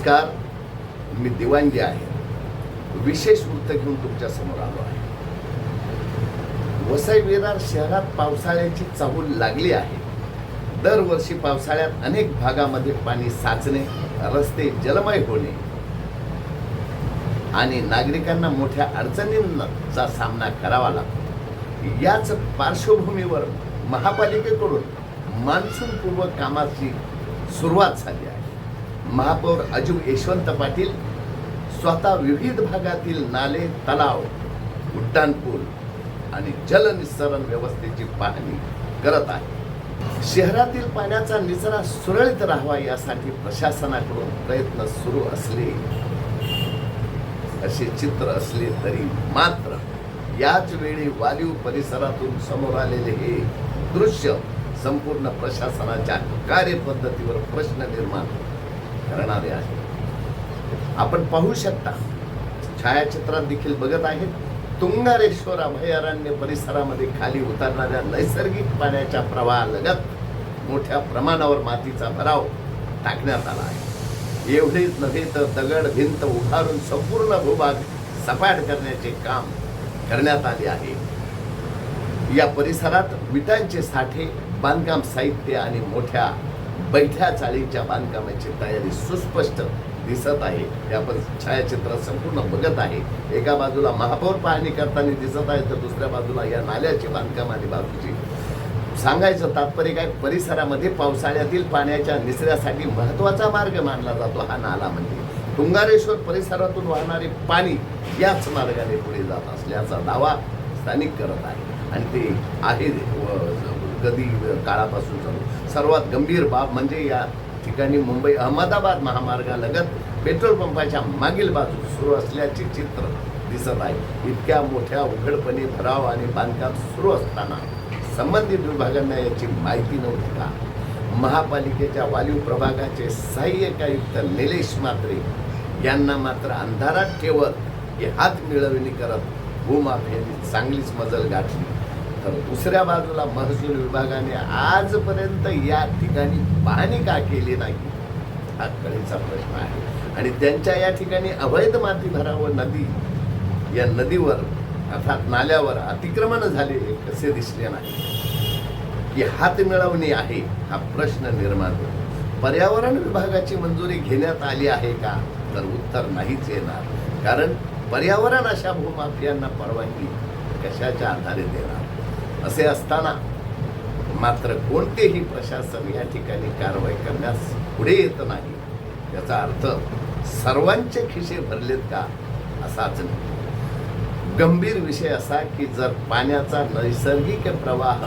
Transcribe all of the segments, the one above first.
नमस्कार, मी दिवाणजी आहे. विशेष वृत्त घेऊन तुमच्या समोर आलो आहे. वसई विरार शहरात पावसाळ्याची चाहूल लागली आहे. दरवर्षी पावसाळ्यात अनेक भागामध्ये पाणी साचणे, रस्ते जलमय होणे आणि नागरिकांना मोठ्या अडचणींचा सामना करावा लागतो. याच पार्श्वभूमीवर महापालिकेकडून मान्सूनपूर्व कामाची सुरुवात झाली आहे. महापौर अजू यशवंत पाटील स्वतः विविध भागातील नाले, तलाव, उड्डाणपूल आणि जलनिस्सरण व्यवस्थेची पाहणी करत आहे. शहरातील पाण्याचा निचरा सुरळीत राहावा यासाठी प्रशासनाकडून प्रयत्न सुरू असले असे चित्र असले तरी मात्र याच वेळी वालीव परिसरातून समोर आलेले हे दृश्य संपूर्ण प्रशासनाच्या कार्यपद्धतीवर प्रश्न निर्माण करणारे आहे. आपण पाहू शकता, छायाचित्रात देखील बघत आहेत, तुंगारेश्वर अभयारण्य परिसरामध्ये खाली उतरणाऱ्या नैसर्गिक पाण्याच्या प्रवाहालगत मोठ्या प्रमाणावर मातीचा भराव टाकण्यात आला आहे. एवढेच नव्हे तर दगड भिंत उभारून संपूर्ण भूभाग सपाट करण्याचे काम करण्यात आले आहे. या परिसरात विटांचे साठे, बांधकाम साहित्य आणि मोठ्या बैठ्या चाळींच्या बांधकामाची तयारी सुस्पष्ट दिसत आहे. हे आपण छायाचित्रात संपूर्ण बघत आहे. एका बाजूला महापौर पाहणी करताना दिसत आहे, तर दुसऱ्या बाजूला या नाल्याचे बांधकाम आणि बाजूची. सांगायचं तात्पर्य काय, परिसरामध्ये पावसाळ्यातील पाण्याच्या निचऱ्यासाठी महत्वाचा मार्ग मानला जातो हा नाला. म्हणजे तुंगारेश्वर परिसरातून वाहणारे पाणी याच मार्गाने पुढे जात असल्याचा दावा स्थानिक करत आहे आणि ते आहे कधी काळापासून चालू. सर्वात गंभीर बाब म्हणजे या ठिकाणी मुंबई अहमदाबाद महामार्गालगत पेट्रोल पंपाच्या मागील बाजूस सुरू असल्याचे चित्र दिसत आहे. इतक्या मोठ्या उघडपणे भराव आणि बांधकाम सुरू असताना संबंधित विभागांना याची माहिती नव्हती का? महापालिकेच्या वालीव प्रभागाचे सहाय्यक आयुक्त निलेश म्हात्रे यांना मात्र अंधारात ठेवत ही हात मिळवणी करत भूमाफियांनी चांगलीच मजल गाठली. तर दुसऱ्या बाजूला महसूल विभागाने आजपर्यंत या ठिकाणी पाहणी का केली नाही हा कळीचा प्रश्न आहे. आणि त्यांच्या या ठिकाणी अवैध माती भराव नदी, या नदीवर अर्थात नाल्यावर अतिक्रमण झाले कसे दिसले नाही की हात मिळवणी आहे हा प्रश्न निर्माण होतो. पर्यावरण विभागाची मंजुरी घेण्यात आली आहे का, तर उत्तर नाहीच येणार. कारण पर्यावरण अशा भूमाफियांना परवानगी कशाच्या आधारे देणार? असे असताना मात्र कोणतेही प्रशासन या ठिकाणी कारवाई करण्यास पुढे येत नाही. याचा अर्थ सर्वांचे खिसे भरलेत का असाच नाही. गंभीर विषय असा की जर पाण्याचा नैसर्गिक प्रवाह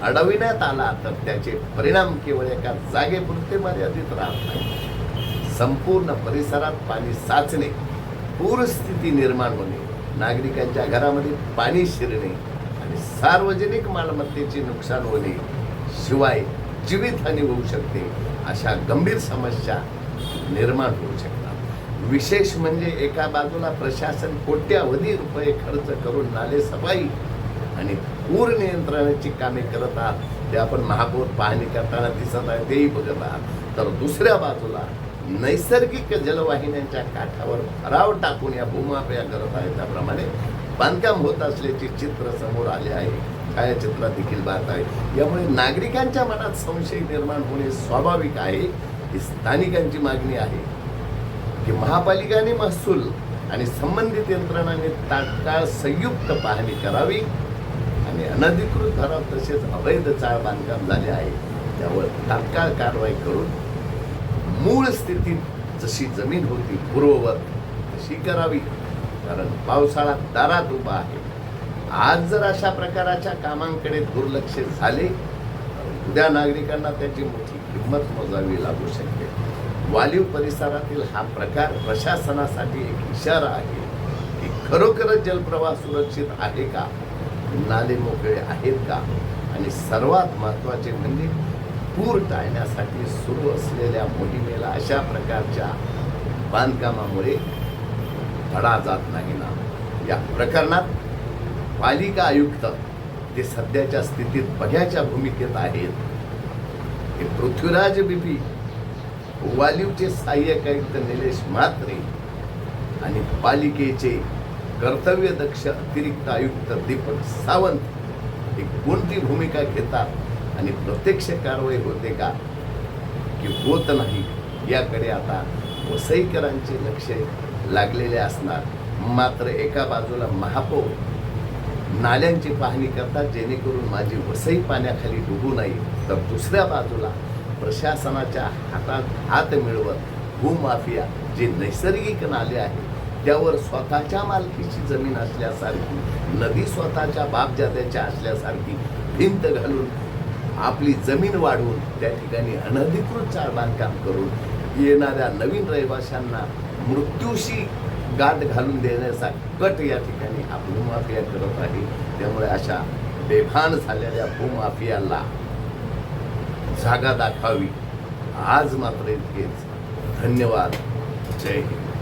अडविण्यात आला तर त्याचे परिणाम केवळ एका जागेपुरते मर्यादित राहत नाही. संपूर्ण परिसरात पाणी साचणे, पूरस्थिती निर्माण होणे, नागरिकांच्या घरामध्ये पाणी शिरणे आणि सार्वजनिक मालमत्तेचे नुकसान होणे, शिवाय जीवितहानी होऊ शकते. अशा गंभीर समस्या निर्माण होऊ शकतात. विशेष म्हणजे एका बाजूला प्रशासन कोट्यावधी रुपये खर्च करून नाले सफाई आणि पूर नियंत्रणाची कामे करत आहात, ते आपण महापौर पाहणी करताना दिसत आहे, तेही बघत आहात. तर दुसऱ्या बाजूला नैसर्गिक जलवाहिन्यांच्या काठावर भराव टाकून या भूमाफिया करत आहेत. त्याप्रमाणे बांधकाम होत असल्याचे चित्र समोर आले आहे, छायाचित्रात देखील पाहत आहे. यामुळे नागरिकांच्या मनात संशय निर्माण होणे स्वाभाविक आहे. ही स्थानिकांची मागणी आहे की महापालिकाने, महसूल आणि संबंधित यंत्रणांनी तात्काळ संयुक्त पाहणी करावी आणि अनधिकृत भराव तसेच अवैध चाळ बांधकाम झाले आहे त्यावर तात्काळ कारवाई करून मूळ स्थितीत जशी जमीन होती पूर्ववत तशी करावी. कारण पावसाळा दारात उभा आहे. आज जर अशा प्रकारच्या कामांकडे दुर्लक्ष झाले तर उद्या नागरिकांना त्याची मोठी किंमत मोजावी लागू शकते. वालीव परिसरातील हा प्रकार प्रशासनासाठी एक इशारा आहे की खरोखरच जलप्रवाह सुरक्षित आहे का, नाले मोकळे आहेत का, आणि सर्वात महत्त्वाचे म्हणजे पूर टाळण्यासाठी सुरू असलेल्या मोहिमेला अशा प्रकारच्या बांधकामामुळे तडा जात नाही ना. या प्रकरणात पालिका आयुक्त ते सध्याच्या स्थितीत बघ्याच्या भूमिकेत आहेत. हे पृथ्वीराज बीपी वालीवचे सहाय्यक आयुक्त निलेश म्हात्रे आणि पालिकेचे कर्तव्यदक्ष अतिरिक्त आयुक्त दीपक सावंत ही कोणती भूमिका घेतात आणि प्रत्यक्ष कारवाई होते का की होत नाही, याकडे आता वसईकरांचे लक्ष लागलेले असणार. मात्र एका बाजूला महापौर नाल्यांची पाहणी करतात जेणेकरून माझी वसई पाण्याखाली डुबू नये, तर दुसऱ्या बाजूला प्रशासनाच्या हातात हात मिळवत भूमाफिया जे नैसर्गिक नाले आहेत त्यावर स्वतःच्या मालकीची जमीन असल्यासारखी, नदी स्वतःच्या बापजात्याच्या असल्यासारखी भिंत घालून आपली जमीन वाढवून त्या ठिकाणी अनधिकृत चाळ बांधकाम करून येणाऱ्या नवीन रहिवाशांना मृत्यूशी गाठ घालून देण्याचा कट या ठिकाणी हा भूमाफिया करत आहे. त्यामुळे अशा बेभान झालेल्या भूमाफियाला जागा दाखवावी. आज मात्र इतकेच. धन्यवाद. जय हिंद.